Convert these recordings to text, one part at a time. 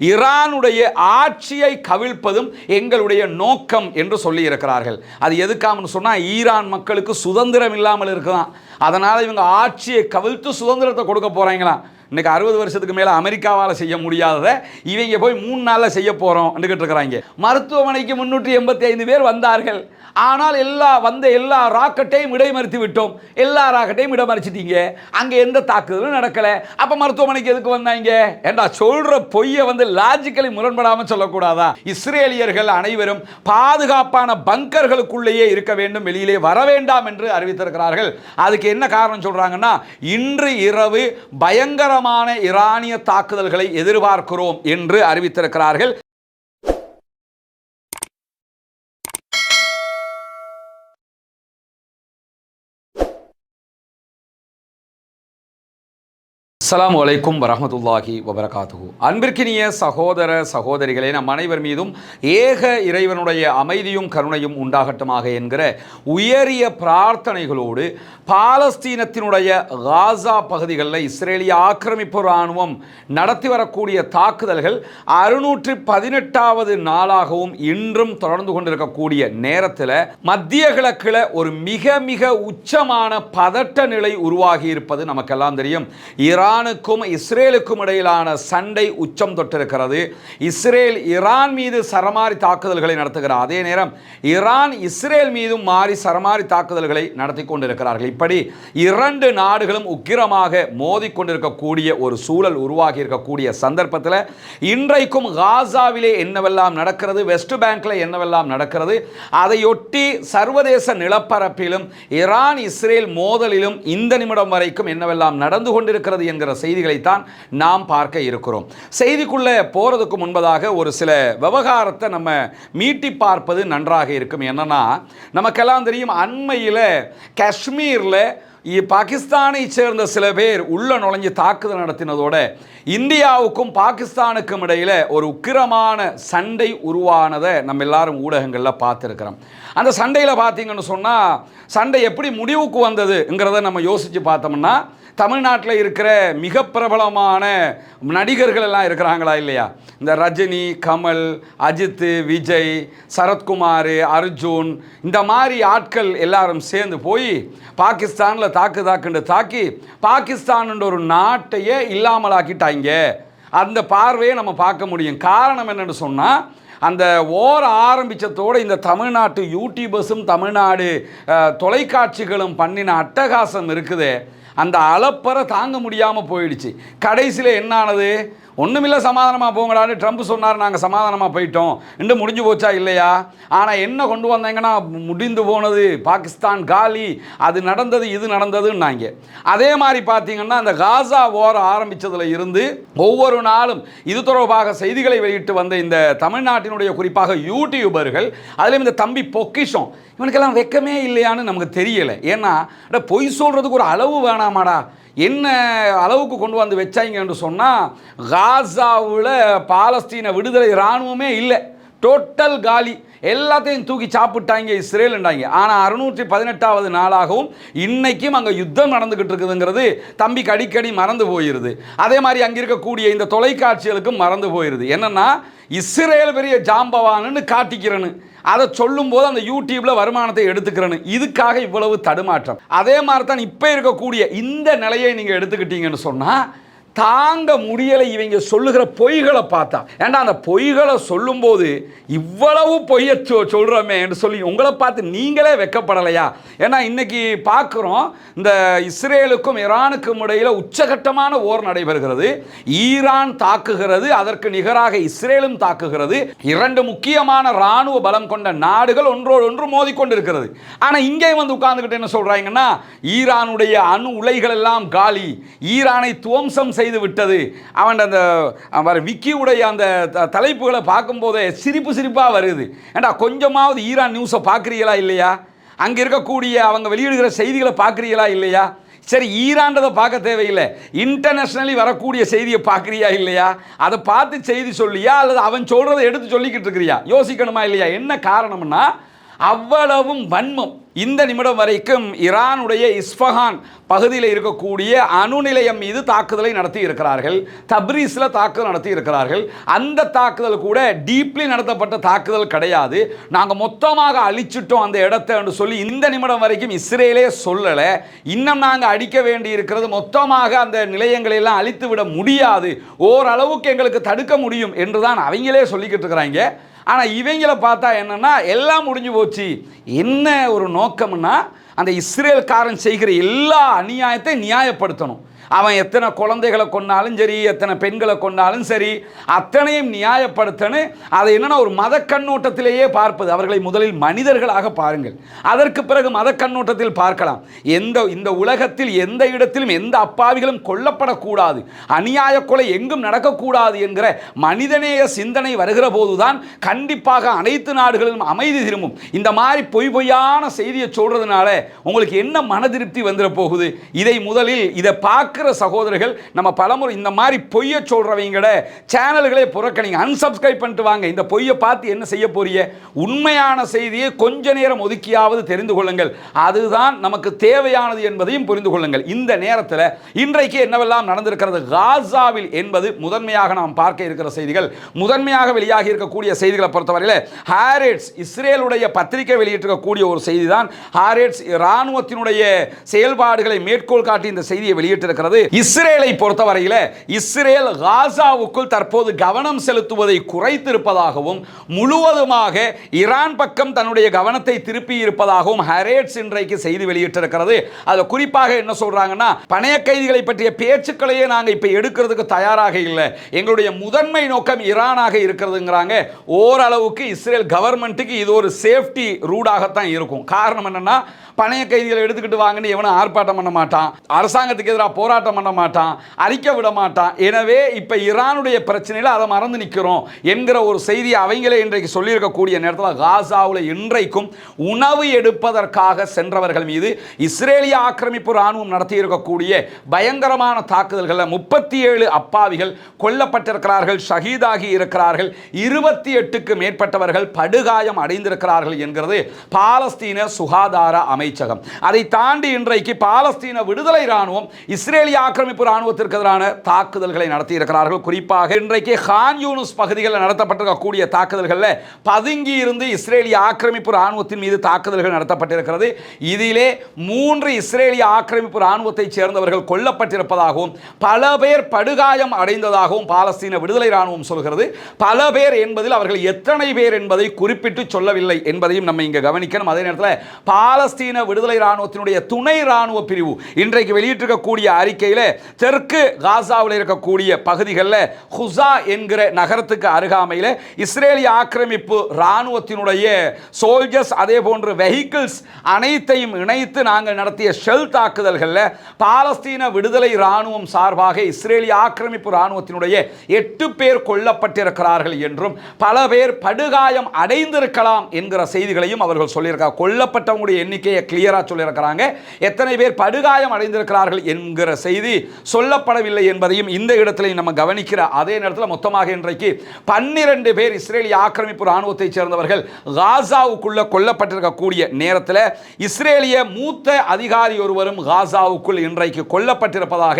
ஈரானுடைய ஆட்சியை கவிழ்ப்பதும் எங்களுடைய நோக்கம் என்று சொல்லி இருக்கிறார்கள். அது எதுக்காகன்னு சொன்னால் ஈரான் மக்களுக்கு சுதந்திரம் இல்லாமல் இருக்குதான். அதனால் இவங்க ஆட்சியை கவிழ்த்து சுதந்திரத்தை கொடுக்க போகிறாங்களாம். இன்றைக்கி 60 வருஷத்துக்கு மேலே அமெரிக்காவால் செய்ய முடியாததை இவங்க போய் 3 நாளில் செய்ய போகிறோம் இருக்கிறாங்க. மருத்துவமனைக்கு 385 பேர் வந்தார்கள். ஆனால் எல்லா ராக்கெட்டையும் இடைமறித்து விட்டோம். எல்லா ராக்கெட்டையும் இடமறிச்சிட்டீங்க. அங்கே எந்த தாக்குதலும் நடக்கலை. அப்போ மருத்துவமனைக்கு எதுக்கு வந்தாங்க? ஏண்டா சொல்கிற பொய்யை லாஜிக்கலி முரண்படாமல் சொல்லக்கூடாதா? இஸ்ரேலியர்கள் அனைவரும் பாதுகாப்பான பங்கர்களுக்குள்ளேயே இருக்க வேண்டும், வெளியிலே வர வேண்டாம் என்று அறிவித்திருக்கிறார்கள். அதுக்கு என்ன காரணம் சொல்கிறாங்கன்னா, இன்று இரவு பயங்கரமான ஈரானிய தாக்குதல்களை எதிர்பார்க்கிறோம் என்று அறிவித்திருக்கிறார்கள். அஸ்ஸலாமு அலைக்கும் வரஹ்மத்துல்லாஹி வபரகாத்துஹு. அன்பிற்கினிய சகோதர சகோதரிகளே, நம் அனைவர் மீதும் ஏக இறைவனுடைய அமைதியும் கருணையும் உண்டாகட்டுமாக என்கிற உயரிய பிரார்த்தனைகளோடு பாலஸ்தீனத்தினுடைய காசா பகுதிகளில் இஸ்ரேலிய ஆக்கிரமிப்பு இராணுவம் நடத்தி வரக்கூடிய தாக்குதல்கள் 618வது நாளாகவும் இன்றும் தொடர்ந்து கொண்டிருக்கக்கூடிய நேரத்தில் மத்திய கிழக்கில் ஒரு மிக மிக உச்சமான பதட்ட நிலை உருவாகி இருப்பது நமக்கெல்லாம் தெரியும். ஈரானுக்கும் இஸ்ரேலுக்கும் இடையிலான சண்டை உச்சம் தொட்டிருக்கிறது. இஸ்ரேல் ஈரான் மீது சரமாரி தாக்குதல்களை நடத்துகிறார். அதே நேரம் ஈரான் இஸ்ரேல் மீதும் மாறி சரமாரி தாக்குதல்களை நடத்தி கொண்டிருக்கிறார்கள். இப்படி 2 நாடுகளும் உக்கிரமாக மோதிக்கொண்டிருக்கக்கூடிய ஒரு சூழல் உருவாகி இருக்கக்கூடிய சந்தர்ப்பத்தில் இன்றைக்கும் காசாவிலே என்னவெல்லாம் நடக்கிறது, வெஸ்ட் பேங்க்ல என்னவெல்லாம் நடக்கிறது, அதையொட்டி சர்வதேச நிலப்பரப்பிலும் ஈரான் இஸ்ரேல் மோதலிலும் இந்த நிமிடம் வரைக்கும் என்னவெல்லாம் நடந்து கொண்டிருக்கிறது என்கிற செய்திகளைத்தான் நாம் பார்க்க இருக்கிறோம். செய்திக்குள்ளே போறதுக்கு முன்பதாக ஒரு சில விவகாரத்தை நம்ம மீட்டி பார்ப்பது நன்றாக இருக்கும். என்னன்னா, நமக்கெல்லாம் தெரியும், அண்மையில் காஷ்மீரில் பாகிஸ்தானை சேர்ந்த சில பேர் உள்ள நுழைஞ்சு தாக்குதல் நடத்தினதோட இந்தியாவுக்கும் பாகிஸ்தானுக்கும் இடையில் ஒரு உக்கிரமான சண்டை உருவானதை நம்ம எல்லாரும் ஊடகங்களில் பார்த்துருக்கிறோம். அந்த சண்டையில் பார்த்தீங்கன்னு சொன்னால், சண்டை எப்படி முடிவுக்கு வந்ததுங்கிறத நம்ம யோசித்து பார்த்தோம்னா, தமிழ்நாட்டில் இருக்கிற மிக பிரபலமான நடிகர்கள் எல்லாம் இருக்கிறாங்களா இல்லையா? இந்த ரஜினி, கமல், அஜித், விஜய், சரத்குமார், அர்ஜுன், இந்த மாதிரி ஆட்கள் எல்லாரும் சேர்ந்து போய் பாகிஸ்தானில் தாக்கி பாகிஸ்தான் ஒரு நாட்டையே இல்லாமலாக்கிட்டாங்க. அந்த பார்வையை நம்ம பார்க்க முடியும். காரணம் என்னென்னு சொன்னால், அந்த ஓர ஆரம்பித்ததோடு இந்த தமிழ்நாட்டு யூடியூபர்ஸும் தமிழ்நாடு தொலைக்காட்சிகளும் பண்ணின அட்டகாசம் இருக்குது. அந்த அளப்பறை தாங்க முடியாமல் போயிடுச்சு. கடைசியில் என்ன ஆனது? ஒன்றுமில்லை, சமாதானமாக போங்கடான்னு ட்ரம்ப் சொன்னார், நாங்கள் சமாதானமாக போயிட்டோம், இன்னும் முடிஞ்சு போச்சா இல்லையா? ஆனால் என்ன கொண்டு வந்தாங்கன்னா, முடிந்து போனது, பாகிஸ்தான் காலி, அது நடந்தது இது நடந்ததுன்னாங்க. அதே மாதிரி பார்த்தீங்கன்னா, அந்த காசா ஓர ஆரம்பித்ததில் இருந்து ஒவ்வொரு நாளும் இது தொடர்பாக செய்திகளை வெளியிட்டு வந்த இந்த தமிழ்நாட்டினுடைய குறிப்பாக யூடியூபர்கள், அதிலும் இந்த தம்பி பொக்கிஷம், இவனுக்கெல்லாம் வெக்கமே இல்லையான்னு நமக்கு தெரியலை. ஏன்னா பொய் சொல்கிறதுக்கு ஒரு அளவு வேணாமாடா? என்ன அளவுக்கு கொண்டு வந்து வச்சாங்க என்று சொன்னால், காசாவில் பாலஸ்தீன விடுதலை இராணுவமே இல்லை, டோட்டல் காலி, எல்லாத்தையும் தூக்கி சாப்பிட்டாங்க இஸ்ரேலுண்டாங்க. ஆனால் 618வது நாளாகவும் இன்னைக்கும் அங்கே யுத்தம் நடந்துக்கிட்டு இருக்குதுங்கிறது தம்பிக்கு அடிக்கடி மறந்து போயிடுது. அதே மாதிரி அங்கே இருக்கக்கூடிய இந்த தொலைக்காட்சிகளுக்கும் மறந்து போயிடுது. என்னென்னா, இஸ்ரேல் பெரிய ஜாம்பவான்னு காட்டிக்கிறேன்னு அதை சொல்லும்போது அந்த யூடியூப்ல வருமானத்தை எடுத்துக்கிறேன்னு, இதுக்காக இவ்வளவு தடுமாற்றம். அதே மாதிரி தான் இப்போ இருக்கக்கூடிய இந்த நிலையை நீங்கள் எடுத்துக்கிட்டீங்கன்னு சொன்னால் தாங்க முடியலை. இவங்க சொல்லுகிற பொய்களை பார்த்தா, ஏண்டா அந்த பொய்களை சொல்லும்போது இவ்வளவு பொய்யை சொல்கிறோமே என்று சொல்லி உங்களை பார்த்து நீங்களே வெக்கப்படலையா? ஏன்னா இன்னைக்கு பார்க்குறோம், இந்த இஸ்ரேலுக்கும் ஈரானுக்கும் இடையில் உச்சகட்டமான போர் நடைபெறுகிறது. ஈரான் தாக்குகிறது, அதற்கு நிகராக இஸ்ரேலும் தாக்குகிறது. 2 முக்கியமான இராணுவ பலம் கொண்ட நாடுகள் ஒன்றோடு ஒன்று மோதிக்கொண்டிருக்கிறது. ஆனால் இங்கே வந்து உட்கார்ந்துக்கிட்டு என்ன சொல்கிறாங்கன்னா, ஈரானுடைய அணு உலைகள் எல்லாம் காலி, ஈரானை துவம்சம் செய்து விட்டது. அவன் அந்த விக்கியுடைய அந்த தலைப்புகளை பார்க்கும்போதே சிரிப்பாக வருது. ஏண்டா கொஞ்சமாவது ஈரான் நியூஸை பார்க்குறீங்களா இல்லையா? அங்கே இருக்கக்கூடிய அவங்க வெளியிடுகிற செய்திகளை பார்க்குறீங்களா இல்லையா? சரி, ஈரான்றதை பார்க்க தேவையில்லை, இன்டர்நேஷ்னலி வரக்கூடிய செய்தியை பார்க்குறியா இல்லையா? அதை பார்த்து செய்தி சொல்லியா அல்லது அவன் சொல்கிறத எடுத்து சொல்லிக்கிட்டு இருக்கிறியா? யோசிக்கணுமா இல்லையா? என்ன காரணம்னா, அவ்வளவும் வன்மம். இந்த நிமிடம் வரைக்கும் ஈரானுடைய இஸ்ஃபஹான் பகுதியில் இருக்கக்கூடிய அணு நிலையம் மீது தாக்குதலை நடத்தி இருக்கிறார்கள். தப்ரீஸில் தாக்குதல் நடத்தி இருக்கிறார்கள். அந்த தாக்குதல் கூட டீப்லி நடத்தப்பட்ட தாக்குதல் கிடையாது. நாங்கள் மொத்தமாக அழிச்சிட்டோம் அந்த இடத்தை என்று சொல்லி இந்த நிமிடம் வரைக்கும் இஸ்ரேலே சொல்லலை. இன்னும் நாங்கள் அடிக்க வேண்டி இருக்கிறது, மொத்தமாக அந்த நிலையங்களை எல்லாம் அழித்து விட முடியாது, ஓரளவுக்கு எங்களுக்கு தடுக்க முடியும் என்று தான் அவங்களே சொல்லிக்கிட்டு இருக்கிறாங்க. ஆனால் இவங்களை பார்த்தா என்னன்னா எல்லாம் முடிஞ்சு போச்சு. என்ன ஒரு நோக்கம்னா அந்த இஸ்ரேல்காரன் செய்கிற எல்லா அநியாயத்தையும் நியாயப்படுத்தணும். அவன் எத்தனை குழந்தைகளை கொண்டாலும் சரி, எத்தனை பெண்களை கொண்டாலும் சரி, அத்தனையும் நியாயப்படுத்தணும். அதை என்னன்னா ஒரு மத கண்ணோட்டத்திலேயே பார்ப்பது. அவர்களை முதலில் மனிதர்களாக பாருங்கள், அதற்கு பிறகு மத கண்ணோட்டத்தில் பார்க்கலாம். இந்த உலகத்தில் எந்த இடத்திலும் எந்த அப்பாவிகளும் கொல்லப்படக்கூடாது, அநியாய கொலை எங்கும் நடக்கக்கூடாது என்கிற மனிதநேய சிந்தனை வருகிற போதுதான் கண்டிப்பாக அனைத்து நாடுகளிலும் அமைதி திரும்பும். இந்த மாதிரி பொய்யான செய்தியை சொல்றதுனால உங்களுக்கு என்ன மன திருப்தி வந்துட போகுது? இதை முதலில் இதை பார்க்க சகோதரர்கள் நம்ம பலமுறை இந்த மாதிரி பொய்ய சொல்றவங்க சேனல்களை புறக்கணிங்க, அன்சப்ஸ்கிரைப் பண்ணிட்டு வாங்க. இந்த பொய்யை பார்த்து என்ன செய்ய போறீங்க? உண்மையான செய்தியை கொஞ்ச நேரம் ஒதுக்கியாவது தெரிந்து கொள்ளுங்கள். அதுதான் நமக்கு தேவையானது என்பதையும் புரிந்து கொள்ளுங்கள். இந்த நேரத்தில் இன்றைக்கு என்னவெல்லாம் நடந்திருக்கிறது காசாவில் என்பது முதன்மையாக நாம் பார்க்க இருக்கிற செய்திகள். முதன்மையாக வெளியாகி இருக்கக்கூடிய செய்திகளை பொறுத்தவரையில் ஹாரெட்ஸ் இஸ்ரேலுடைய பத்திரிகை வெளியிட்டிருக்கக்கூடிய ஒரு செய்தி தான். ஹாரெட்ஸ் இராணுவத்தினுடைய செயல்பாடுகளை மேற்கோள் காட்டி இந்த செய்தியை வெளியிட்டிருக்கிறது. இஸ்ரேலை பொறுத்தவரையில் இஸ்ரேல் காசாவுக்குள் தற்போது கவனம் செலுத்துவதை குறைத்திருப்பதாகவும் முழுவதுமாக ஈரான் பக்கம் தன்னுடைய கவனத்தை திருப்பி இருப்பதாகவும் ஹாரெட்ஸ் இன்றைக்கு செய்தி வெளியிட்டிருக்கிறது. அதில் குறிப்பாக என்ன சொல்றாங்கன்னா, பணைய கைதிகளை பற்றிய பேச்சுக்களையே நாங்கள் இப்போ எடுக்கிறதுக்கு தயாராக இல்லை, எங்களுடைய முதன்மை நோக்கம் ஈரானாக இருக்கிறதுங்கிறாங்க. ஓரளவுக்கு இஸ்ரேல் கவர்மெண்ட்டுக்கு இது ஒரு சேஃப்டி ரூடாகத்தான் இருக்கும். காரணம் என்னன்னா, பணைய கைதிகளை எடுத்துக்கிட்டு வாங்கன்னு எவனும் ஆர்ப்பாட்டம் பண்ண மாட்டான், அரசாங்கத்துக்கு எதிராக போராட்டம் பண்ண மாட்டான், அறிக்க விட மாட்டான். எனவே இப்போ ஈரானுடைய பிரச்சனையில் அதை மறந்து நிற்கிறோம் என்கிற ஒரு செய்தியை அவங்களே இன்றைக்கு சொல்லியிருக்கக்கூடிய நேரத்தில் காசாவில் இன்றைக்கும் உணவு எடுப்பதற்காக சென்றவர்கள் மீது இஸ்ரேலிய ஆக்கிரமிப்பு ராணுவம் நடத்தி இருக்கக்கூடிய பயங்கரமான தாக்குதல்களில் 37 அப்பாவிகள் கொல்லப்பட்டிருக்கிறார்கள், ஷஹீதாகி இருக்கிறார்கள், 28க்கு மேற்பட்டவர்கள் படுகாயம் அடைந்திருக்கிறார்கள் என்கிறது பாலஸ்தீன சுகாதார அமைச்சகம். அதை தாண்டி இன்றைக்கு பாலஸ்தீன விடுதலை ராணுவம் இஸ்ரேலிய ஆக்கிரமிப்பு ராணுவத்திற்கு எதிரான தாக்குதல்களை நடத்தி இருக்கிறார்கள். குறிப்பாக இன்றைக்கு கான் யூனிஸ் பகுதிகளில் நடத்தப்பட்டிருக்கக்கூடிய தாக்குதல்களில் பதுங்கி இருந்து இஸ்ரேலிய ஆக்கிரமிப்பு ராணுவத்தின் மீது தாக்குதல்கள் நடத்தப்பட்டிருக்கிறது. இதிலே 3 இஸ்ரேலிய ஆக்கிரமிப்பு ராணுவத்தை சேர்ந்தவர்கள் கொல்லப்பட்டிருப்பதாகவும் பல பேர் படுகாயம் அடைந்ததாகவும் பாலஸ்தீன விடுதலை ராணுவம் சொல்கிறது. பல பேர் என்பதில் அவர்கள் எத்தனை பேர் என்பதை குறிப்பிட்டு சொல்லவில்லை என்பதையும் நம்ம இங்கே கவனிக்கணும். அதே நேரத்தில் பாலஸ்தீன விடுதலை ராணுவத்தினுடைய துணை ராணுவ பிரிவு இன்றைக்கு வெளியிட்டிருக்கக்கூடிய அறிக்கையில் தெற்கு காசாவில் இருக்கக்கூடிய பகுதிகளில் ஹுசா என்கிற நகரத்துக்கு அருகாமையில் இஸ்ரேலிய ஆக்கிரமிப்பு ராணுவத்தினுடைய சோல்ஜர்ஸ் அதே போன்று வெஹிக்கிள்ஸ் அனைத்தையும் இணைத்து நாங்கள் நடத்திய ஷெல் தாக்குதல்களில் பாலஸ்தீன விடுதலை ராணுவம் சார்பாக இஸ்ரேலிய ஆக்கிரமிப்பு ராணுவத்தினுடைய 8 பேர் கொல்லப்பட்டிருக்கிறார்கள் என்றும் பல பேர் படுகாயம் அடைந்திருக்கலாம் என்கிற செய்திகளையும் அவர்கள் சொல்லியிருக்காங்க. கொல்லப்பட்டவங்களுடைய எண்ணிக்கையை கிளியராக சொல்லியிருக்கிறாங்க. எத்தனை பேர் படுகாயம் அடைந்திருக்கிறார்கள் என்கிற செய்தி சொல்லப்படவில்லை என்பதையும் இந்த இடத்துல நம்ம கவனிக்கிற அதே நேரத்தில் மொத்தமாக இன்றைக்கு 12 பேர் இஸ்ரேலிய ஆக்கிரமிப்பு ராணுவத்தை சேர்ந்தவர்கள் காசாவுக்குள்ள கொல்லப்பட்டிருக்கக்கூடிய நேரத்தில் இஸ்ரேலிய மூத்த அதிகாரி ஒருவரும் காசாவுக்குள் இன்றைக்கு கொல்லப்பட்டிருப்பதாக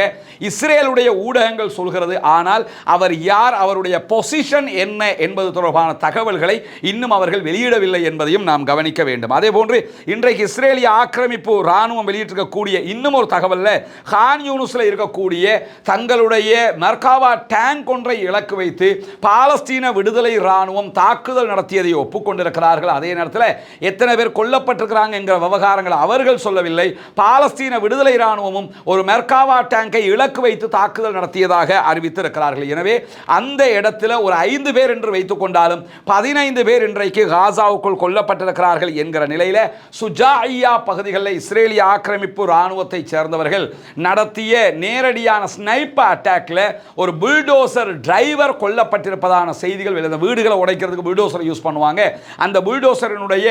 இஸ்ரேலுடைய ஊடகங்கள் சொல்கிறது. ஆனால் அவர் யார், அவருடைய பொசிஷன் என்ன என்பது தொடர்பான தகவல்களை இன்னும் அவர்கள் வெளியிடவில்லை என்பதையும் நாம் கவனிக்க வேண்டும். அதே போன்று இன்றைக்கு இஸ்ரேலிய ஆக்கிரமிப்பு ராணுவம் வெளியிட்டிருக்கக்கூடிய இன்னும் ஒரு தகவலில் கான் யூனிஸில் இருக்கக்கூடிய தங்களுடைய மர்காவா டேங்க் ஒன்றை இலக்கு வைத்து பாலஸ்தீன விடுதலை ராணுவம் தாக்குதல் நடத்தியதை ஒப்புக்கொண்டிருக்கிறார்கள். அதே நேரத்தில் எத்தனை பேர் கொல்லப்பட்டிருக்கிறாங்க என்கிற விவகாரங்கள் அவர்கள் சொல்லவில்லை. பாலஸ்தீன விடுதலை ராணுவமும் ஒரு மர்காவா டேங்கை இலக்கு வைத்து தாக்குதல் நடத்தியதாக அறிவித்திருக்கிறார்கள். எனவே அந்த இடத்துல ஒரு 5 பேர் என்று வைத்துக் கொண்டாலும் 15 பேர் இன்றைக்கு காசாவுக்குள் கொல்லப்பட்டிருக்கிறார்கள் என்கிற நிலையில் சுஜாஇயா பகுதிகளில் இஸ்ரேலிய ஆக்கிரமிப்பு ராணுவத்தை சேர்ந்தவர்கள் நடத்திய நடத்திய நேரடியான ஸ்னைப்பர் அட்டாக்ல ஒரு புல்டோசர் டிரைவர் கொல்லப்பட்டிருப்பதான செய்திகள் வெளியான வீடுகளை உடைக்கிறதுக்கு புல்டோசர் யூஸ் பண்ணுவாங்க. அந்த புல்டோசரினுடைய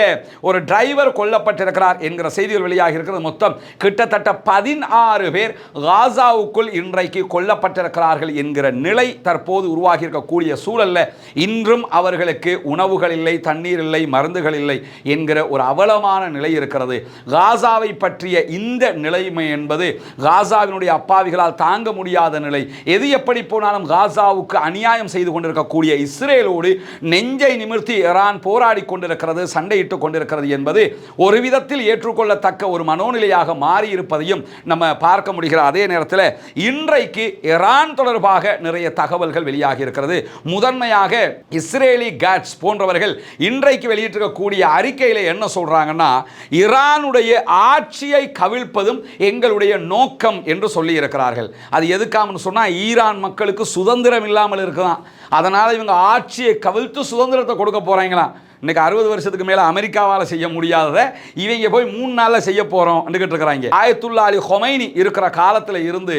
ஒரு டிரைவர் கொல்லப்பட்டிருக்கிறார் என்கிற செய்திகள் வெளியாகி இருக்கிறது. மொத்தம் கிட்டத்தட்ட 16 பேர் காசாவுக்குள் இன்றைக்கு கொல்லப்பட்டிருக்கிறார்கள் என்கிற நிலை தற்போது உருவாகி இருக்கக்கூடிய சூழல்ல இன்றும் அவர்களுக்கு உணவுகள் இல்லை, தண்ணீர் இல்லை, மருந்துகள் இல்லை என்கிற ஒரு அவலமான நிலை இருக்கிறது. காசாவை பற்றிய இந்த நிலைமை என்பது காசாவினுடைய அப்பாவிகளால் தாங்க முடியாத நிலை. எது எப்படி போனாலும் காசாவுக்கு அநியாயம் செய்து கொண்டிருக்கக்கூடிய இஸ்ரேலோடு நெஞ்சை நிமிர்த்தி ஈரான் போராடி கொண்டிருக்கிறது, சண்டையிட்டுக் கொண்டிருக்கிறது என்பது ஒரு விதத்தில் ஏற்றுக்கொள்ளத்தக்க ஒரு மனோநிலையாக மாறி இருப்பதையும் நம்ம பார்க்க முடிகிற அதே நேரத்தில் இன்றைக்கு ஈரான் தொடர்பாக நிறைய தகவல்கள் வெளியாகி இருக்கிறது. முதன்மையாக இஸ்ரேலி காட்ஸ் போன்றவர்கள் இன்றைக்கு வெளியிட்டிருக்கக்கூடிய அறிக்கையில் என்ன சொல்றாங்கன்னா, ஈரானுடைய ஆட்சியை கவிழ்ப்பதும் எங்களுடைய நோக்கம் என்று சொல்லி இருக்கிறார்கள். அது எதுக்காமனு சொன்னா, ஈரான் மக்களுக்கு சுதந்திரம் இல்லாமல் இருக்குதான், அதனால இவங்க ஆட்சியை கவிழ்த்து சுதந்திரத்தை கொடுக்க போறாங்களாம். இன்னைக்கு 60 வருஷத்துக்கு மேலே அமெரிக்காவால் செய்ய முடியாததை இவங்க போய் 3 நாளில் செய்ய போகிறோம் இருக்கிறாங்க. ஆயத்துல்லா அலி ஹொமைனி இருக்கிற காலத்தில் இருந்து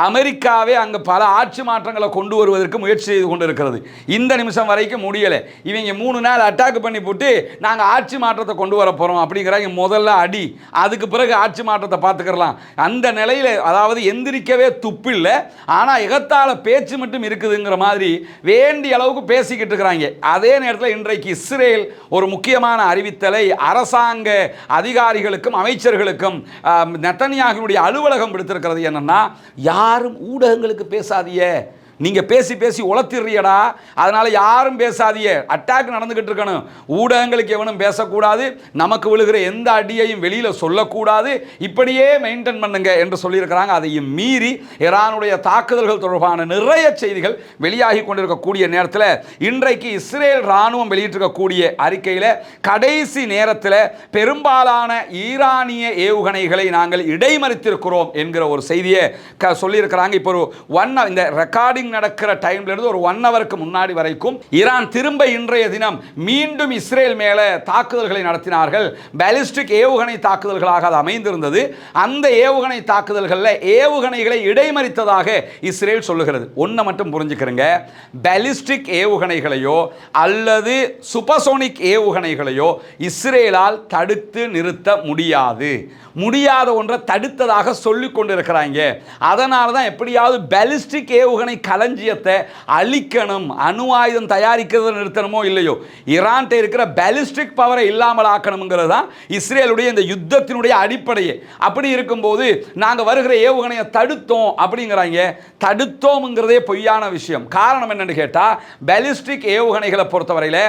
அமெரிக்காவே அங்கே பல ஆட்சி மாற்றங்களை கொண்டு வருவதற்கு முயற்சி செய்து கொண்டு இருக்கிறது. இந்த நிமிஷம் வரைக்கும் முடியலை. இவங்க 3 நாள் அட்டாக் பண்ணி போட்டு நாங்கள் ஆட்சி மாற்றத்தை கொண்டு வர போகிறோம் அப்படிங்கிறாங்க. முதல்ல அடி, அதுக்கு பிறகு ஆட்சி மாற்றத்தை பார்த்துக்கலாம். அந்த நிலையில் அதாவது எந்திரிக்கவே துப்பில்லை, ஆனால் எகத்தால பேச்சு மட்டும் இருக்குதுங்கிற மாதிரி வேண்டிய அளவுக்கு பேசிக்கிட்டு இருக்கிறாங்க. அதே நேரத்தில் இன்றைக்கு இஸ்ரேல் ஒரு முக்கியமான அறிவித்தலை அரசாங்க அதிகாரிகளுக்கும் அமைச்சர்களுக்கும் நெத்தன்யாகுவுடைய அலுவலகம் விடுத்திருக்கிறது. என்னன்னா, யாரும் ஊடகங்களுக்கு பேசாதீங்க, நீங்க பேசி பேசி உளத்திடுறியடா, அதனால யாரும் பேசாதீங்க, அட்டாக் நடந்துகிட்டு இருக்கணும், ஊடகங்களுக்கு எவனும் பேசக்கூடாது, நமக்கு விழுகிற எந்த அடியையும் வெளியில சொல்லக்கூடாது, இப்படியே மெயின்டைன் பண்ணுங்க என்று சொல்லியிருக்கிறாங்க. அதையும் மீறி ஈரானுடைய தாக்குதல்கள் தொடர்பான நிறைய செய்திகள் வெளியாகி கொண்டிருக்கக்கூடிய நேரத்தில் இன்றைக்கு இஸ்ரேல் ராணுவம் வெளியிட்டிருக்கக்கூடிய அறிக்கையில் கடைசி நேரத்தில் பெரும்பாலான ஈரானிய ஏவுகணைகளை நாங்கள் இடைமறித்திருக்கிறோம் என்கிற ஒரு செய்தியை சொல்லியிருக்கிறாங்க. இப்போ இந்த ரெக்கார்டிங் நடக்கிற டைம்ல இருந்து ஒரு 1 ஹவருக்கு முன்னாடி வரைக்கும் ஈரான் திரும்ப இன்றைய தினம் மீண்டும் இஸ்ரேல் மேலே தாக்குதல்களை நடத்தினார்கள். பாலிஸ்டிக் ஏவுகணை தாக்குதல்களாக அது அமைந்திருந்தது. அந்த ஏவுகணை தாக்குதல்களில் ஏவுகணைகளை இடைமறித்ததாக இஸ்ரேல் சொல்லுகிறது. ஒன்றை மட்டும் புரிஞ்சுக்கிறங்க, பாலிஸ்டிக் ஏவுகணைகளையோ அல்லது சூப்பர்சோனிக் ஏவுகணைகளையோ இஸ்ரேலால் தடுத்து நிறுத்த முடியாத ஒன்றை தடுத்ததாக சொல்லிக் கொண்டிருக்கிறாங்க. அதனால தான் எப்படியாவது பாலிஸ்டிக் ஏவுகணை களஞ்சியத்தை அழிக்கணும், அணு ஆயுதம் தயாரிக்கிறத நிறுத்தணுமோ இல்லையோ, ஈரான்ட்ட இருக்கிற பாலிஸ்டிக் பவரை இல்லாமல் ஆக்கணுங்கிறது தான் இஸ்ரேலுடைய இந்த யுத்தத்தினுடைய அடிப்படையே. அப்படி இருக்கும்போது நாங்கள் வருகிற ஏவுகணையை தடுத்தோம் அப்படிங்கிறாங்க. தடுத்தோம்ங்கிறதே பொய்யான விஷயம். காரணம் என்னன்னு கேட்டால், பாலிஸ்டிக் ஏவுகணைகளை பொறுத்தவரையில்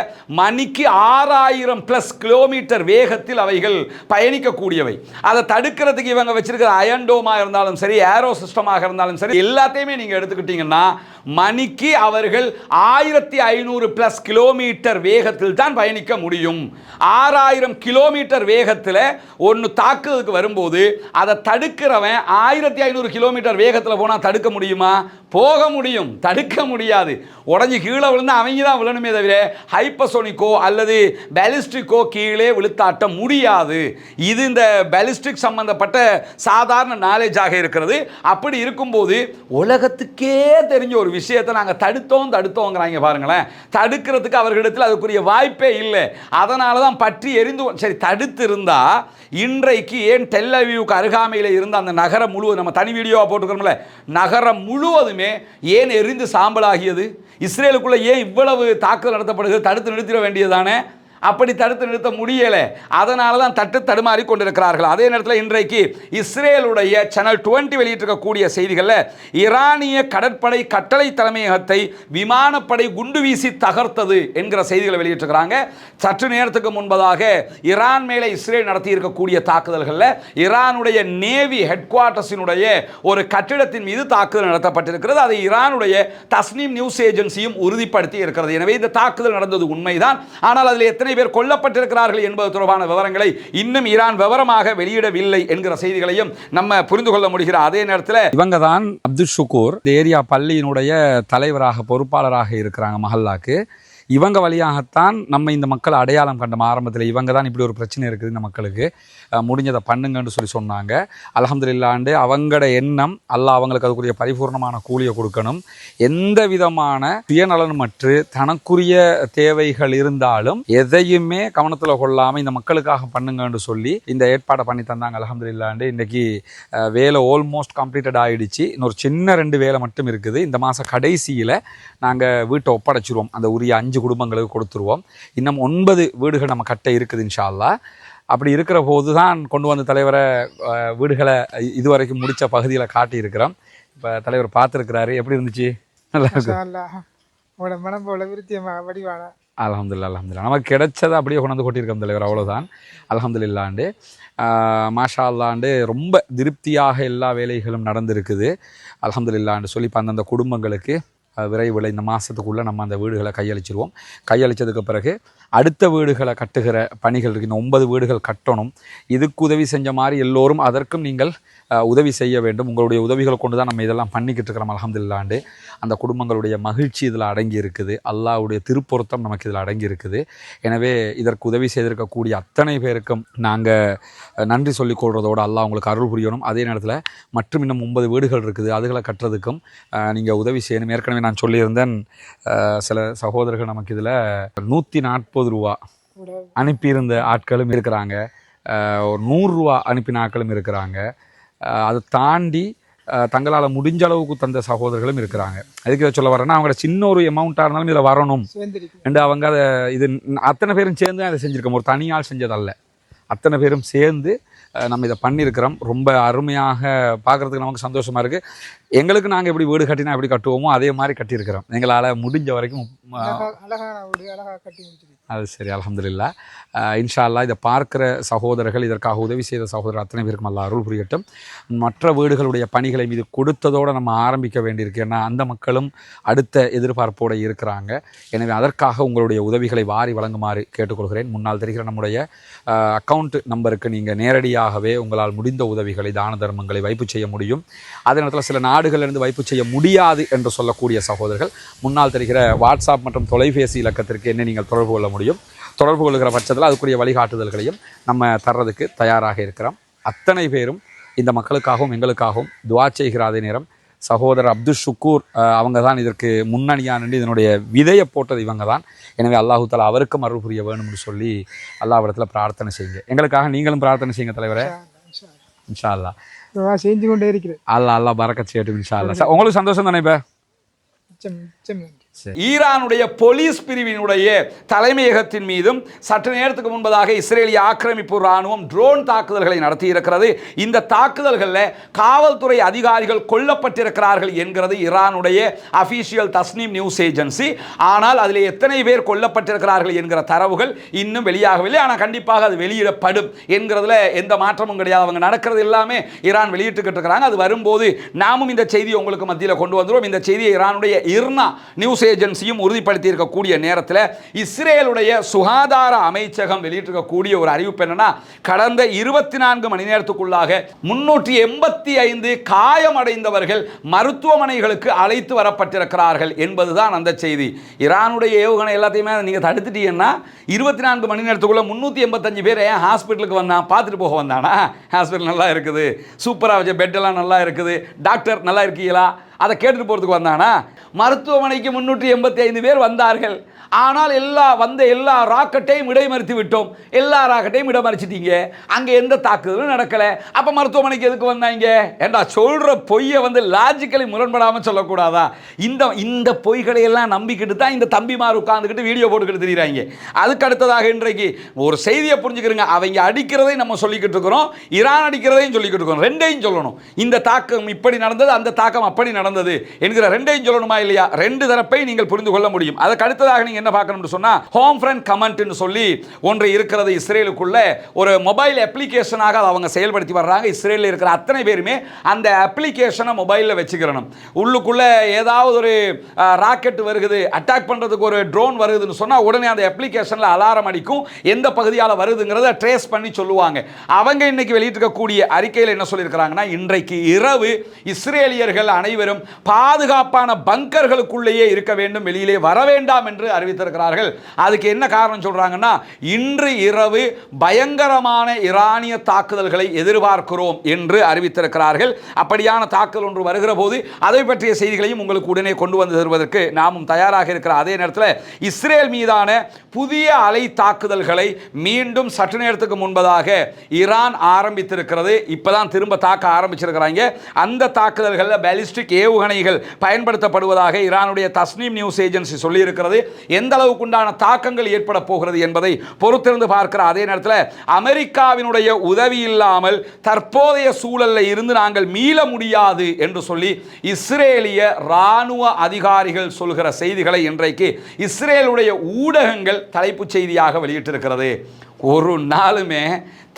மணிக்கு 6000+ கிலோமீட்டர் வேகத்தில் அவைகள் பயணிக்கக்கூடியவை. அதை தடுக்கிறதுக்கு இவங்க வச்சிருக்கிற அயன்டோமா இருந்தாலும் சரி, ஏரோ சிஸ்டமாக இருந்தாலும் சரி, எல்லாத்தையுமே நீங்க எடுத்துக்கிட்டீங்கன்னா மணிக்கு அவர்கள் 1500+ கிலோமீட்டர் வேகத்தில் தான் பயணிக்க முடியும். 6000 கிலோமீட்டர் வேகத்தில் ஒன்று தாக்குதலுக்கு வரும்போது அதை தடுக்கிறவன் 1500 கிலோமீட்டர் வேகத்தில் போனால் தடுக்க முடியுமா? போக முடியும், தடுக்க முடியாது. உடஞ்சி கீழே விழுந்து அவங்க தான் விழணுமே தவிர ஹைப்பர்சோனிக்கோ அல்லது பாலிஸ்டிக்கோ கீழே விழுத்தாட்ட முடியாது. இது இந்த பாலிஸ்டிக் சம்பந்தப்பட்ட சாதாரண நாலேஜாக இருக்கிறது. அப்படி இருக்கும்போது உலகத்துக்கே தெரிஞ்ச ஒரு விஷயத்தை நாங்கள் தடுத்தோங்கிறாங்க பாருங்களேன். தடுக்கிறதுக்கு அவர்களிடத்தில் அதுக்குரிய வாய்ப்பே இல்லை. அதனால தான் பற்றி எரிந்து சரி தடுத்து இருந்தா இன்றைக்கு ஏன் டெல் அவீவுக்கு அருகாமையில் இருந்த அந்த நகரம் முழுவதும், நம்ம தனி வீடியோவாக போட்டுக்கிறோம்ல, நகரம் முழுவதுமே ஏன் எரிந்து சாம்பலாகியது? இஸ்ரேலுக்குள்ள ஏன் இவ்வளவு தாக்குதல் நடத்தப்படுகிறது? தடுத்து நிறுத்திட வேண்டியதானே? அப்படி தடுத்து நிறுத்த முடியலை. அதனால தான் தடுமாறி கொண்டிருக்கிறார்கள். அதே நேரத்தில் இன்றைக்கு இஸ்ரேலுடைய சேனல் 20 வெளியிட்டிருக்கக்கூடிய செய்திகளில் ஈரானிய கடற்படை கட்டளை தலைமையகத்தை விமானப்படை குண்டு வீசி தகர்த்தது என்கிற செய்திகளை வெளியிட்டிருக்கிறாங்க. சற்று நேரத்துக்கு முன்பதாக ஈரான் மேலே இஸ்ரேல் நடத்தி இருக்கக்கூடிய தாக்குதல்களில் ஈரானுடைய நேவி ஹெட் குவார்ட்டர்ஸினுடைய ஒரு கட்டிடத்தின் மீது தாக்குதல் நடத்தப்பட்டிருக்கிறது. அதை ஈரானுடைய தஸ்னீம் நியூஸ் ஏஜென்சியும் உறுதிப்படுத்தி இருக்கிறது. எனவே இந்த தாக்குதல் நடந்தது உண்மைதான். ஆனால் அதில் எத்தனை பேர் கொல்லப்பட்டிருக்கிறார்கள் என்பது தொடர்பான விவரங்களை இன்னும் ஈரான் விவரமாக வெளியிடவில்லை என்கிற செய்திகளையும் நம்ம புரிந்து கொள்ள முடிகிற அதே நேரத்தில் இவங்க தான் அப்துல் ஷுக்கூர் ஏரியா பள்ளியினுடைய தலைவராக பொறுப்பாளராக இருக்கிறாங்க மஹல்லாக்கு. இவங்க வழியாகத்தான் நம்ம இந்த மக்கள் அடையாளம் கண்டோம். ஆரம்பத்தில் இவங்க தான் இப்படி ஒரு பிரச்சனை இருக்குது இந்த மக்களுக்கு, முடிஞ்சதை பண்ணுங்கன்னு சொன்னாங்க. அல்ஹம்துலில்லாஹ் அவங்களோட எண்ணம் அல்லாஹ் அவங்களுக்கு அதுக்குரிய பரிபூர்ணமான கூலியை கொடுக்கணும். எந்த விதமான சுயநலனமற்று தனக்குரிய தேவைகள் இருந்தாலும் எதையுமே கவனத்தில் கொள்ளாமல் இந்த மக்களுக்காக பண்ணுங்கன்னு சொல்லி இந்த ஏற்பாடை பண்ணி தந்தாங்க. அல்ஹம்துலில்லாஹ் இன்னைக்கு வேலை ஆல்மோஸ்ட் கம்ப்ளீட்டட் ஆகிடுச்சு. இன்னொரு சின்ன 2 வேலை மட்டும் இருக்குது. இந்த மாதம் கடைசியில் நாங்கள் வீட்டை ஒப்படைச்சிருவோம், அந்த உரிய 5 குடும்பங்களுக்கு கொடுத்துருவோம். இன்னும் 9 வீடுகள் நம்ம கட்ட இருக்குது இன்ஷா அல்லாஹ். அப்படி இருக்கிற போது தான் கொண்டு வந்த தலைவரை வீடுகளை இதுவரைக்கும் முடித்த பகுதியில் காட்டியிருக்கிறோம். இப்போ தலைவர் பார்த்துருக்கிறாரு, எப்படி இருந்துச்சு? நல்லா இருக்கு. அல்ஹம்துலில்லாஹ் அல்ஹம்துலில்லாஹ் நமக்கு கிடைச்சதை அப்படியே கொண்டு கொட்டியிருக்கோம் தலைவர், அவ்வளோதான். அல்ஹம்துலில்லாஹ் மாஷா அல்லாண்டு ரொம்ப திருப்தியாக எல்லா வேலைகளும் நடந்திருக்குது. அல்ஹம்துலில்லாஹ் சொல்லி இப்போ அந்தந்த குடும்பங்களுக்கு விரைவில் இந்த மாதத்துக்குள்ளே நம்ம அந்த வீடுகளை கையளிச்சிருவோம். கையளித்ததுக்கு பிறகு அடுத்த வீடுகளை கட்டுகிற பணிகள் இருக்குது. இந்த 9 வீடுகள் கட்டணும். இதுக்கு உதவி செஞ்ச மாதிரி எல்லோரும் அதற்கும் நீங்கள் உதவி செய்ய வேண்டும். உங்களுடைய உதவிகளை கொண்டு தான் நம்ம இதெல்லாம் பண்ணிக்கிட்டு இருக்கிறோம். அல்ஹம்துலில்லாஹ் அந்த குடும்பங்களுடைய மகிழ்ச்சி இதில் அடங்கி இருக்குது. அல்லாஹ்வுடைய திருப்பொருத்தம் நமக்கு இதில் அடங்கி இருக்குது. எனவே இதற்கு உதவி செய்திருக்கக்கூடிய அத்தனை பேருக்கும் நாங்கள் நன்றி சொல்லிக்கொள்கிறதோடு அல்லாஹ் உங்களுக்கு அருள் புரியணும். அதே நேரத்தில் மற்றும் இன்னும் 9 வீடுகள் இருக்குது, அதுகளை கட்டுறதுக்கும் நீங்கள் உதவி செய்யணும். ஏற்கனவே நான் சொல்லியிருந்தேன், சில சகோதரர்கள் நமக்கு இதில் 140 ரூபா அனுப்பியிருந்த ஆட்களும் இருக்கிறாங்க, ஒரு 100 ரூபா அனுப்பின ஆட்களும் இருக்கிறாங்க. அதை தாண்டி தங்களால் முடிஞ்ச அளவுக்கு தந்த சகோதரர்களும் இருக்கிறாங்க. அதுக்கு இதை சொல்ல வரேன்னா, அவங்களோட சின்ன ஒரு அமௌண்ட்டாக இருந்தாலும் இதில் வரணும் என்று அவங்க அதை இது அத்தனை பேரும் சேர்ந்து அதை செஞ்சுருக்கோம். ஒரு தனியால் செஞ்சதல்ல, அத்தனை பேரும் சேர்ந்து நம்ம இதை பண்ணியிருக்கிறோம். ரொம்ப அருமையாக பார்க்குறதுக்கு நமக்கு சந்தோஷமாக இருக்குது. எங்களுக்கு நாங்கள் எப்படி வீடு கட்டினா எப்படி கட்டுவோமோ அதே மாதிரி கட்டியிருக்கிறோம். எங்களால் முடிஞ்ச வரைக்கும் அது சரி. அல்ஹம்துலில்லாஹ் இன்ஷா அல்லாஹ் இதை பார்க்குற சகோதரர்கள், இதற்காக உதவி செய்த சகோதரர் அத்தனை பேருக்கும் அல்லாஹ் அருள் புரியட்டும். மற்ற வீடுகளுடைய பணிகளை மீது கொடுத்ததோடு நம்ம ஆரம்பிக்க வேண்டியிருக்கு. ஏன்னா அந்த மக்களும் அடுத்த எதிர்பார்ப்போடு இருக்கிறாங்க. எனவே அதற்காக உங்களுடைய உதவிகளை வாரி வழங்குமாறு கேட்டுக்கொள்கிறேன். முன்னால் தெரிகிற நம்முடைய அக்கௌண்ட் நம்பருக்கு நீங்கள் நேரடியாகவே உங்களால் முடிந்த உதவிகளை, தான தர்மங்களை வைப்பு செய்ய முடியும். அதே நேரத்தில் சில நாடுகளிலிருந்து வைப்பு செய்ய முடியாது என்று சொல்லக்கூடிய சகோதரர்கள் முன்னால் தெரிகிற வாட்ஸ்அப் மற்றும் தொலைபேசி இலக்கத்திற்கு என்ன நீங்கள் தொடர்பு கொள்ள முடியும். தொடர்பு கொள்கிற பட்சத்தில் அதுக்குரிய வழிகாட்டுதல்களையும் நம்ம தர்றதுக்கு தயாராக இருக்கிறோம். அத்தனை பேரும் இந்த மக்களுக்காகவும் எங்களுக்காகவும் துவா செய்கிற அதே நேரம் சகோதரர் அப்துல் ஷுக்கூர் அவங்க தான் இதற்கு முன்னணியாக நின்று இதனுடைய விதையை போட்டது இவங்க தான். எனவே அல்லாஹு தஆலா அவருக்கும் அருள் புரிய வேணும்னு சொல்லி அல்லாஹ்விடத்தில் பிரார்த்தனை செய்யுங்க. எங்களுக்காக நீங்களும் பிரார்த்தனை செய்யுங்க தலைவரே. இன்ஷா அல்லாஹ் செஞ்சு கொண்டே இருக்கிறேன். அல்லாஹ் பரக்கத் செய்யட்டும் இன்ஷா அல்லாஹ். உங்களுக்கு சந்தோஷம் தானே? இப்போ ஈரானுடைய போலீஸ் பிரிவினுடைய தலைமையகத்தின் மீதும் சற்று நேரத்துக்கு முன்பதாக இஸ்ரேலிய ஆக்கிரமிப்பு இராணுவம் ட்ரோன் தாக்குதல்களை நடத்தியிருக்கிறது. இந்த தாக்குதல்களில் காவல்துறை அதிகாரிகள் கொல்லப்பட்டிருக்கிறார்கள் என்கிறது ஈரானுடைய அஃபீஷியல் தஸ்னீம் நியூஸ் ஏஜென்சி. ஆனால் அதில் எத்தனை பேர் கொல்லப்பட்டிருக்கிறார்கள் என்கிற தரவுகள் இன்னும் வெளியாகவில்லை. ஆனால் கண்டிப்பாக அது வெளியிடப்படும் என்கிறதுல எந்த மாற்றமும் கிடையாது. அவங்க நடக்கிறது எல்லாமே ஈரான் வெளியிட்டுக்கிட்டு இருக்கிறாங்க. அது வரும்போது நாமும் இந்த செய்தியை உங்களுக்கு மத்தியில் கொண்டு வந்துடுவோம். இந்த செய்தியை ஈரானுடைய இர்னா நியூஸ் ஏஜென்சியும் உறுதிப்படுத்தி இருக்கக்கூடிய நேரத்தில் இஸ்ரேலுடைய சுகாதார அமைச்சகம் வெளியிட்டிருக்கக்கூடிய ஒரு அறிவிப்பு என்னன்னா, கடந்த 24 மணி நேரத்துக்குள்ளாக 385 காயமடைந்தவர்கள் மருத்துவமனைகளுக்கு அழைத்து வரப்பட்டிருக்கிறார்கள் என்பதுதான் அந்த செய்தி. ஈரானுடைய ஏவுகணை எல்லாத்தையுமே நீங்கள் தடுத்துட்டீங்கன்னா 24 மணி நேரத்துக்குள்ள 385 பேர் ஏன் ஹாஸ்பிட்டலுக்கு வந்தான்? பார்த்துட்டு போக வந்தானா? ஹாஸ்பிட்டல் நல்லா இருக்குது, சூப்பராக வச்ச பெட்டெல்லாம் நல்லா இருக்குது, டாக்டர் நல்லா இருக்கீங்களா, அதை கேட்டுட்டு போகிறதுக்கு வந்தானா? மருத்துவமனைக்கு 385 பேர் வந்தார்கள். ஆனால் எல்லா ராக்கெட்டையும் இடைமறித்து விட்டோம். எல்லா ராக்கெட்டையும் இடமறிச்சிட்டீங்க. அங்கே எந்த தாக்குதலும் நடக்கலை. அப்போ மருத்துவமனைக்கு எதுக்கு வந்தாங்க? ஏண்டா சொல்கிற பொய்யை லாஜிக்கலி முரண்படாமல் சொல்லக்கூடாதா? இந்த பொய்களை எல்லாம் நம்பிக்கிட்டு தான் இந்த தம்பிமார் உட்காந்துக்கிட்டு வீடியோ போட்டுக்கிட்டு தெரியுறாங்க. அதுக்கு அடுத்ததாக இன்றைக்கு ஒரு செய்தியை புரிஞ்சுக்கிறோங்க. அவங்க அடிக்கிறதை நம்ம சொல்லிக்கிட்டு இருக்கிறோம், ஈரான் அடிக்கிறதையும் சொல்லிக்கிட்டு இருக்கிறோம். ரெண்டையும் சொல்லணும். இந்த தாக்கம் இப்படி நடந்தது, அந்த தாக்கம் அப்படி நடந்தது என்கிற ரெண்டையும் சொல்லணுமா இல்லையா? ரெண்டு தரப்பை நீங்கள் புரிந்து கொள்ள முடியும். அதுக்கு அடுத்ததாக நீங்கள் என்ன பார்க்கணும்னு சொன்னா, ஹோம் ஃப்ரண்ட் கமெண்ட்னு சொல்லி ஒன்று இருக்கிறது இஸ்ரேலுக்குள்ள. ஒரு மொபைல் அப்ளிகேஷனாக அவங்க செயல்படுத்தி வர்றாங்க. இஸ்ரேலில் இருக்கிற அத்தனை பேருமே அந்த அப்ளிகேஷனை மொபைலில் வச்சுக்கிறணும். உள்ளுக்குள்ள ஏதாவது ஒரு ராக்கெட் வருகுது, அட்டாக் பண்ணுறதுக்கு ஒரு ட்ரோன் வருதுன்னு சொன்னால் உடனே அந்த அப்ளிகேஷனில் அலாரம் அடிக்கும். எந்த பகுதியால் வருதுங்கிறத ட்ரேஸ் பண்ணி சொல்லுவாங்க. அவங்க இன்னைக்கு வெளியிட்டிருக்கக்கூடிய அறிக்கையில் என்ன சொல்லியிருக்கிறாங்கன்னா, இன்றைக்கு இரவு இஸ்ரேலியர்கள் அனைவரும் பாதுகாப்பான பங்கர்களுக்குள்ளேயே இருக்க வேண்டும், வெளியிலே வர வேண்டாம் என்று அறிவித்திருக்கிறார்கள். அதுக்கு என்ன காரணம் சொல்றாங்கன்னா, இன்று இரவு பயங்கரமான ஈரானிய தாக்குதல்களை எதிர்பார்க்கிறோம் என்று அறிவித்திருக்கிறார்கள். அப்படியான தாக்குதல் ஒன்று வருகிற போது அதை பற்றிய செய்திகளையும் உங்களுக்கு உடனே கொண்டு வந்து தருவதற்கு நாமும் தயாராக இருக்கிற அதே நேரத்தில் இஸ்ரேல் மீதான புதிய அலை தாக்குதல்களை மீண்டும் சற்று நேரத்துக்கு முன்பதாக ஈரான் ஆரம்பித்திருக்கிறது. இப்பதான் திரும்ப தாக்க ஆரம்பிச்சிருக்கிறாங்க. அந்த தாக்குதல்களில் பாலிஸ்டிக் ஏவுகணைகள் பயன்படுத்தப்படுவதாக ஈரானுடைய தஸ்னீம் நியூஸ் ஏஜென்சி சொல்லியிருக்கிறது. எந்த அளவுக்கு உண்டான தாக்கங்கள் ஏற்பட போகிறது என்பதை பொறுத்திருந்து பார்க்கிற அதே நேரத்தில் அமெரிக்காவினுடைய உதவி இல்லாமல் தற்போதைய சூழலில் இருந்து நாங்கள் மீள முடியாது என்று சொல்லி இஸ்ரேலிய இராணுவ அதிகாரிகள் சொல்கிற செய்திகளை இன்றைக்கு இஸ்ரேலுடைய ஊடகங்கள் தலைப்புச் செய்தியாக வெளியிட்டிருக்கிறது. ஒரு நாளுமே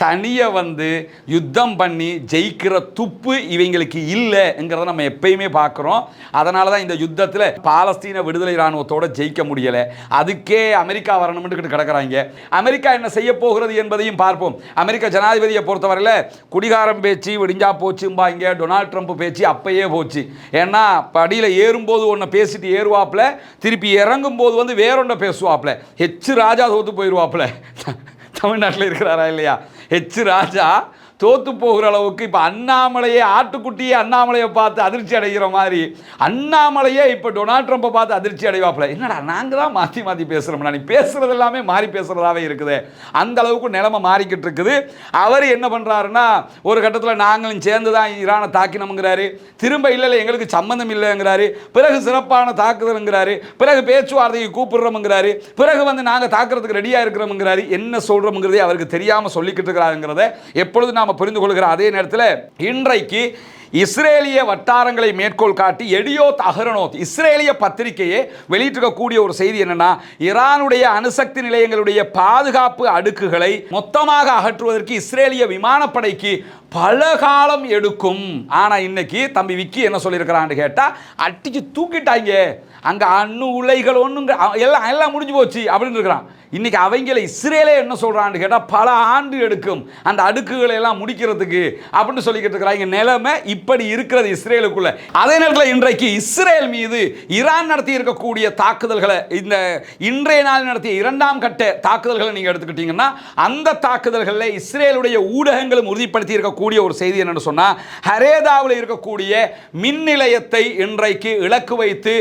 தனியாக வந்து யுத்தம் பண்ணி ஜெயிக்கிற துப்பு இவங்களுக்கு இல்லைங்கிறத நம்ம எப்பயுமே பார்க்குறோம். அதனால தான் இந்த யுத்தத்தில் பாலஸ்தீன விடுதலை இராணுவத்தோடு ஜெயிக்க முடியலை. அதுக்கே அமெரிக்கா வரணும்னு கிடக்கிறாங்க. அமெரிக்கா என்ன செய்ய போகிறது என்பதையும் பார்ப்போம். அமெரிக்க ஜனாதிபதியை பொறுத்தவரையில் குடிகாரம் பேச்சு விடிஞ்சா போச்சும்பாங்க. டொனால்ட் ட்ரம்ப் பேச்சு அப்பயே போச்சு. ஏன்னா படியில் ஏறும்போது ஒன்று பேசிட்டு ஏறுவாப்பில், திருப்பி இறங்கும் போது வந்து வேறொன்றை பேசுவாப்பில். ராஜா தோத்து போயிடுவாப்பில். தமிழ்நாட்டில் இருக்கிறாரா இல்லையா? ராஜா தோத்து போகிற அளவுக்கு இப்போ அண்ணாமலையே ஆட்டுக்குட்டியே அண்ணாமலையை பார்த்து அதிர்ச்சி அடைகிற மாதிரி அண்ணாமலையே இப்போ டொனால்ட் ட்ரம்பை பார்த்து அதிர்ச்சி அடைவாப்பில். என்னடா நாங்கள் தான் மாற்றி மாற்றி பேசுகிறோம்னா, நீ பேசுகிறது எல்லாமே மாறி பேசுகிறதாவே இருக்குது. அந்த அளவுக்கு நிலைமை மாறிக்கிட்டு இருக்குது. அவர் என்ன பண்ணுறாருன்னா, ஒரு கட்டத்தில் நாங்களும் சேர்ந்து தான் ஈரானை தாக்கினோம்ங்கிறாரு. திரும்ப இல்லை எங்களுக்கு சம்மந்தம் இல்லைங்கிறாரு. பிறகு சிறப்பான தாக்குதலுங்கிறாரு. பிறகு பேச்சுவார்த்தைக்கு கூப்பிடுறோம்ங்கிறாரு. பிறகு வந்து நாங்கள் தாக்குறதுக்கு ரெடியாக இருக்கிறோம்ங்கிறாரு. என்ன சொல்கிறோம்ங்கிறதே அவருக்கு தெரியாமல் சொல்லிக்கிட்டு இருக்கிறாருங்கிறத எப்பொழுது நாம் புரிந்து கொள்கிற அதே நேரத்தில் இன்றைக்கு இஸ்ரேலிய வட்டாரங்களை மேற்கோள் காட்டி எடியோத் அஹ்ரோனோத் இஸ்ரேலிய பத்திரிகையை வெளியிட்டிருக்கக்கூடிய ஒரு செய்தி என்னன்னா, ஈரானுடைய அணுசக்தி நிலையங்களுடைய பாதுகாப்பு அடுக்குகளை மொத்தமாக அகற்றுவதற்கு இஸ்ரேலிய விமானப்படைக்கு பல காலம் எடுக்கும். ஆனால் இன்னைக்கு தம்பி விக்கி என்ன சொல்லியிருக்கிறான்னு கேட்டால், அடிச்சு தூக்கிட்டாங்க, அங்கே அணு உலைகள் ஒன்றுங்க எல்லாம் முடிஞ்சு போச்சு அப்படின்னு இருக்கிறான். இன்னைக்கு அவங்கள இஸ்ரேலே என்ன சொல்கிறான்னு கேட்டால் பல ஆண்டு எடுக்கும் அந்த அடுக்குகளை எல்லாம் முடிக்கிறதுக்கு அப்படின்னு சொல்லிக்கிட்டு இருக்கிறாங்க. நிலைமை இப்படி இருக்கிறது இஸ்ரேலுக்குள்ள. அதே நேரத்தில் இன்றைக்கு இஸ்ரேல் மீது ஈரான் நடத்தி இருக்கக்கூடிய தாக்குதல்களை, இந்த இன்றைய நாள் நடத்திய இரண்டாம் கட்ட தாக்குதல்களை நீங்கள் எடுத்துக்கிட்டீங்கன்னா, அந்த தாக்குதல்களில் இஸ்ரேலுடைய ஊடகங்களும் உறுதிப்படுத்தி இருக்கக்கூடிய ஒரு செய்தி என்னன்னு சொன்னால், ஹரேதாவில் இருக்கக்கூடிய மின் நிலையத்தை இன்றைக்கு இலக்கு வைத்து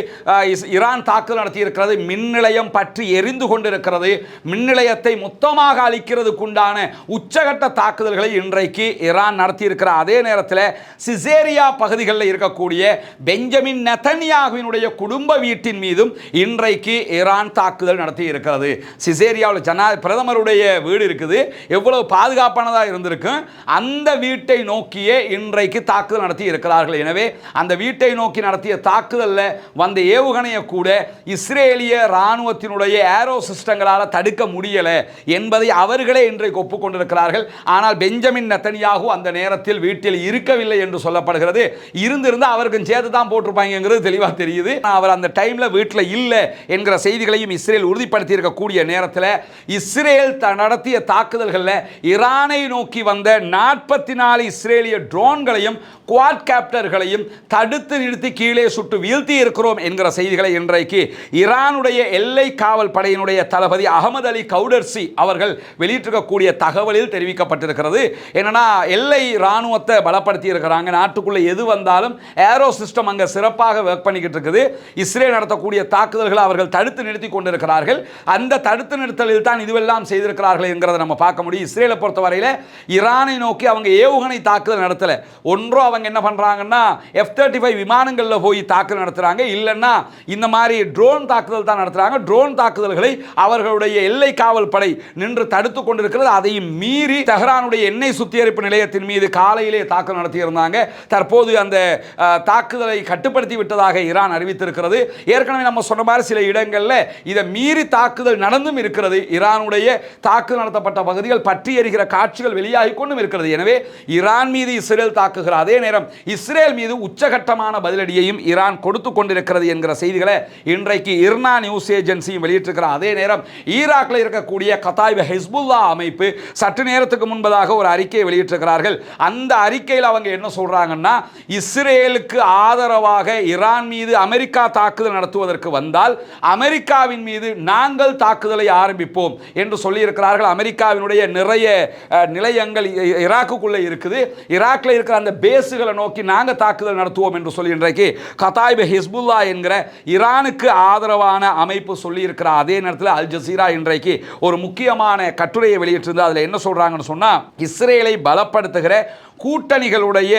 ஈரான் தாக்குதல் நடத்தி இருக்கிறது. மின் நிலையம் பற்றி எரிந்து கொண்டிருக்கிறது. மின் நிலையத்தை மொத்தமாக அளிக்கிறதுக்குண்டான உச்சகட்ட தாக்குதல்களை இன்றைக்கு ஈரான் நடத்தி இருக்கிற அதே நேரத்தில் சிசேரியா பகுதிகளில் இருக்கக்கூடிய பெஞ்சமின் நெதன்யாகுவினுடைய குடும்ப வீட்டின் மீதும் இன்றைக்கு ஈரான் தாக்குதல் நடத்தி இருக்கிறது. சிசேரியாவில் பிரதமருடைய வீடு இருக்குது, எவ்வளவு பாதுகாப்பானதாக இருந்திருக்கும். அந்த வீட்டை நோக்கியே இன்றைக்கு தாக்குதல் நடத்தி இருக்கிறார்கள். எனவே அந்த வீட்டை நோக்கி நடத்திய தாக்குதலில் வந்த ஏவுகணையை கூட இஸ்ரேலிய இராணுவத்தினுடைய ஏரோ சிஸ்டங்களால் தடுக்க முடியலை என்பதை அவர்களே இன்றைக்கு ஒப்புக்கொண்டிருக்கிறார்கள். ஆனால் பெஞ்சமின் நெதன்யாகு அந்த நேரத்தில் வீட்டில் இருக்கவில்லை என்று சொல்லப்படுகிறது. இருந்திருந்தா அவருக்கும் சேர்த்து தான் போட்டிருப்பாங்கிறது தெளிவாக தெரியுது. அவர் அந்த டைம்ல வீட்டில் இல்லை என்கிற செய்திகளையும் இஸ்ரேல் உறுதிப்படுத்தி இருக்கக்கூடிய நேரத்தில் இஸ்ரேல் நடத்திய தாக்குதல்களில் ஈரானை நோக்கி வந்த 44 இஸ்ரேலிய ட்ரோன்களையும் குவாட் கேப்டர்களையும் தடுத்து நிறுத்தி கீழே சுட்டு வீழ்த்தி இருக்கிறோம் என்கிற செய்திகளை இன்றைக்கு ஈரானுடைய எல்லை காவல் படையினுடைய தளபதி அகமது அலி கவுடர்சி அவர்கள் வெளியிட்டிருக்கக்கூடிய தகவலில் தெரிவிக்கப்பட்டிருக்கிறது. என்னன்னா, எல்லை இராணுவத்தை பலப்படுத்தி இருக்கிறாங்க. நாட்டுக்குள்ள எது வந்தாலும் ஏரோ சிஸ்டம் அங்கே சிறப்பாக ஒர்க் பண்ணிக்கிட்டு இருக்குது. இஸ்ரேல் நடத்தக்கூடிய தாக்குதல்களை அவர்கள் தடுத்து நிறுத்தி கொண்டிருக்கிறார்கள். அந்த தடுத்து நிறுத்தலில் தான் இதுவெல்லாம் செய்திருக்கிறார்கள் என்கிறத நம்ம பார்க்க முடியும். இஸ்ரேலை பொறுத்தவரையில் ஈரானை நோக்கி அவங்க ஏவுகணை தாக்குதல் நடத்தலை. ஒன்றோ அவங்க என்ன பண்றாங்கன்னா F-35 விமானங்களில் போய் தாக்குதல் நடத்துறாங்க, இல்லைன்னா இந்த மாதிரி ட்ரோன் தாக்குதல் தான் நடத்துறாங்க. ட்ரோன் தாக்குதல்களை அவர்களுடைய எல்லை காவல் படை நின்று தடுத்து கொண்டிருக்கிறது. அதையும் மீறி தெஹ்ரானுடைய எண்ணெய் சுத்திகரிப்பு நிலையத்தின் மீது காலையிலே தாக்குதல் நடத்தியிருந்தாங்க. தற்போது அந்த தாக்குதலை கட்டுப்படுத்தி விட்டதாக ஈரான் அறிவித்திருக்கிறது. ஏற்கனவே நம்ம சொன்ன மாதிரி சில இடங்களில் இதை மீறி தாக்குதல் நடந்தும் இருக்கிறது. ஈரானுடைய தாக்குதல் நடத்தப்பட்ட பகுதிகள் பற்றி எரிகிற காட்சிகள் வெளியாகி கொண்டும் இருக்கிறது. எனவே ஈரான் மீது இஸ்ரேல் தாக்குகிற அதே நேரம் இஸ்ரேல் மீது உச்சகட்டமான பதிலடியையும் ஈரான் கொடுத்து கொண்டிருக்கிறது என்கிற செய்திகளை இன்றைக்கு இர்னா நியூஸ் ஏஜென்சியும் வெளியிட்டிருக்கிற அதே நேரம் ஈராக்கில் இருக்கக்கூடிய கத்தாயிப ஹிஸ்புல்லா அமைப்பு சற்று நேரத்துக்கு முன்பதாக ஒரு அறிக்கையை வெளியிட்டிருக்கிறார்கள். அந்த அறிக்கையில் அவங்க என்ன சொல்றாங்கன்னா, இஸ்ரேலுக்கு ஆதரவாக ஈரான் மீது அமெரிக்கா தாக்குதல் நடத்துவதற்கு வந்தால் அமெரிக்காவின் மீது நாங்கள் தாக்குதலை ஆரம்பிப்போம் என்று சொல்லியிருக்கிறார்கள். அமெரிக்காவினுடைய நிறைய நிலையங்கள் ஈராக்குக்குள்ளே இருக்குது. ஈராக்கில் இருக்கிற அந்த பேஸுகளை நோக்கி நாங்கள் தாக்குதல் நடத்துவோம் என்று சொல்லி இன்றைக்கு கத்தாயிப ஹிஸ்புல்லா என்கிற ஈரானுக்கு ஆதரவான அமைப்பு சொல்லியிருக்கிற அதே நேரத்தில் அல் ஜசீரா இன்றைக்கு ஒரு முக்கியமான கட்டுரையை வெளியிட்டிருந்தது. அதில் என்ன சொல்றாங்கன்னு சொன்னா, இஸ்ரேலை பலப்படுத்துகிற கூட்டணிகளுடைய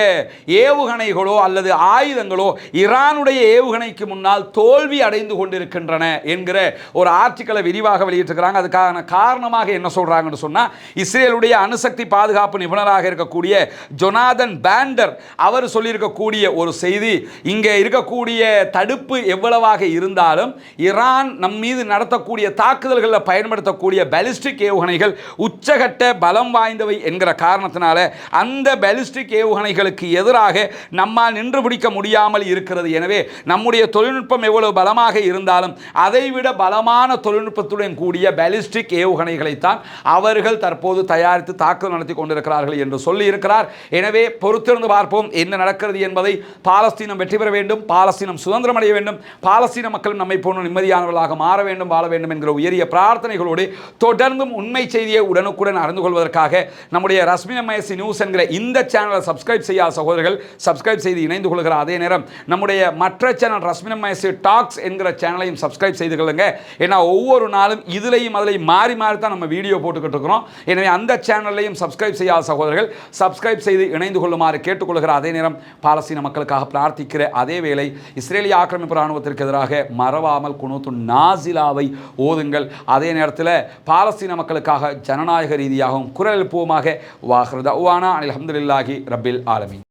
ஏவுகணைகளோ அல்லது ஆயுதங்களோ ஈரானுடைய ஏவுகணைக்கு முன்னால் தோல்வி அடைந்து கொண்டிருக்கின்றன என்கிற ஒரு ஆர்டிக்கலை விரிவாக வெளியிட்டிருக்கிறாங்க. அதுக்கான காரணமாக என்ன சொல்றாங்கன்னு சொன்னா, இஸ்ரேலுடைய அணுசக்தி பாதுகாப்பு நிபுணராக இருக்கக்கூடிய ஜொனாதன் பேண்டர் அவர் சொல்லியிருக்கக்கூடிய ஒரு செய்தி, இங்கே இருக்கக்கூடிய தடுப்பு எவ்வளவாக இருந்தாலும் ஈரான் நம் மீது நடத்தக்கூடிய தாக்குதல்களில் பயன்படுத்தக்கூடிய பாலிஸ்டிக் ஏவுகணைகள் உச்சகட்ட பலம் வாய்ந்தவை என்கிற காரணத்தினால அந்த பாலிஸ்டிக் ஏவுகணைகளுக்கு எதிராக நம்மால் நின்று பிடிக்க முடியாமல் இருக்கிறது. எனவே நம்முடைய தொழில்நுட்பம் எவ்வளவு பலமாக இருந்தாலும் அதைவிட பலமான தொழில்நுட்பத்துடன் கூடிய பாலிஸ்டிக் ஏவுகணைகளைத்தான் அவர்கள் தற்போது தயாரித்து தாக்குதல் நடத்தி கொண்டிருக்கிறார்கள் என்று சொல்லி இருக்கிறார். எனவே பொறுத்திருந்து பார்ப்போம் என்ன நடக்கிறது என்பதை. பாலஸ்தீனம் வெற்றி பெற வேண்டும், பாலஸ்தீனம் சுதந்திரம் அடைய வேண்டும், பாலஸ்தீன மக்களும் நம்மை போன்ற நிம்மதியானவர்களாக மாற வேண்டும், வாழ வேண்டும் என்கிற உயரிய பிரார்த்தனைகளோடு தொடர்ந்தும் உண்மை செய்தியை உடனுக்குடன் அறிந்து கொள்வதற்காக நம்முடைய ரஸ்மினமயசி நியூஸ் என்கிற இந்த சேனலை சப்ஸ்கிரைப் செய்யாத சகோதரர்கள் சப்ஸ்கிரைப் செய்து இணைந்து கொள்கிற அதே நேரம் நம்முடைய மற்ற சேனல் ரஸ்மினமயசி டாக்ஸ் என்கிற சேனலையும் சப்ஸ்கிரைப் செய்து கொள்ளுங்க. ஏன்னா ஒவ்வொரு நாளும் இதுலையும் அதிலையும் மாறி மாறி தான் நம்ம வீடியோ போட்டுக்கிட்டு இருக்கிறோம். எனவே அந்த சேனலையும் சப்ஸ்கிரைப் செய்யாத சகோதரர்கள் சப்ஸ்கிரைப் செய்து இணைந்து கொள்ளுமாறு கேட்டுக்கொள்கிற அதே நேரம் பாலஸ்தீன மக்களுக்காக பிரார்த்திக்கிற அதே வேளை இஸ்ரேலிய ஆக்கிரமிப்பு இராணுவத்திற்கு எதிராக மறவாமல் குனூத்து நாசிலாவை ஓதுங்கள். அதே நேரத்தில் பாலஸ்தீன மக்களுக்காக ஜனநாயக ரீதியாகவும் குரல் எழுப்புவோமாக. வாஹிர் தஅவானா அல்ஹம்துலில்லாஹி ரப்பில் ஆலமீன்.